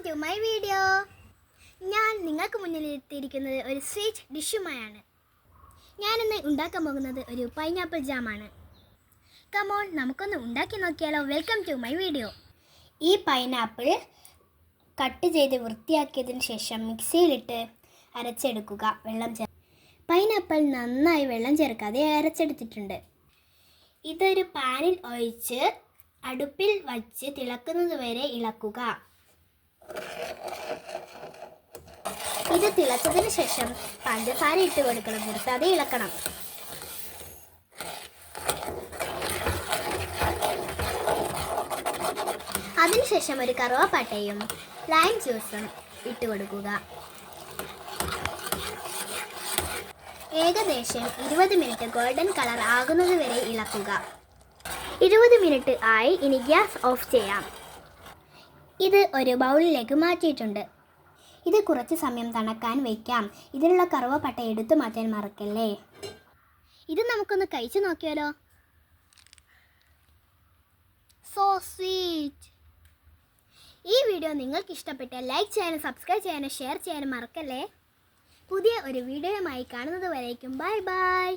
To my video. ഞാൻ നിങ്ങൾക്ക് മുന്നിൽ എത്തിയിരിക്കുന്നത് ഒരു സ്വീറ്റ് ഡിഷുമായാണ്. ഞാനിന്ന് ഉണ്ടാക്കാൻ പോകുന്നത് ഒരു പൈനാപ്പിൾ ജാമാണ്. കമോൺ, നമുക്കൊന്ന് ഉണ്ടാക്കി നോക്കിയാലോ. Welcome to my video. ഈ പൈനാപ്പിൾ കട്ട് ചെയ്ത് വൃത്തിയാക്കിയതിന് ശേഷം മിക്സിയിലിട്ട് അരച്ചെടുക്കുക. പൈനാപ്പിൾ നന്നായി വെള്ളം ചേർക്കാതെ അരച്ചെടുത്തിട്ടുണ്ട്. ഇതൊരു പാനിൽ ഒഴിച്ച് അടുപ്പിൽ വച്ച് തിളക്കുന്നത് വരെ ഇളക്കുക. ഇത് തിളച്ചതിന് ശേഷം പഞ്ചസാര ഇട്ട് കൊടുക്കണം. നിർത്താതെ ഇളക്കണം. അതിനുശേഷം ഒരു കറുവാപ്പട്ടയും ലൈം ജ്യൂസും ഇട്ട് കൊടുക്കുക. ഏകദേശം 20 മിനിറ്റ് ഗോൾഡൻ കളർ ആകുന്നത് വരെ ഇളക്കുക. 20 മിനിറ്റ് ആയി. ഇനി ഗ്യാസ് ഓഫ് ചെയ്യാം. ഇത് ഒരു ബൗളിലേക്ക് മാറ്റിയിട്ടുണ്ട്. ഇത് കുറച്ച് സമയം തണുക്കാൻ വയ്ക്കാം. ഇതിലുള്ള കറുവപ്പട്ട എടുത്തു മാറ്റാൻ മറക്കല്ലേ. ഇത് നമുക്കൊന്ന് കഴിച്ചു നോക്കിയാലോ. So sweet. ഈ വീഡിയോ നിങ്ങൾക്ക് ഇഷ്ടപ്പെട്ടാൽ ലൈക്ക് ചെയ്യാനും സബ്സ്ക്രൈബ് ചെയ്യാനും ഷെയർ ചെയ്യാനും മറക്കല്ലേ. പുതിയ ഒരു വീഡിയോയുമായി കാണുന്നത് വരേക്കും ബൈ ബൈ.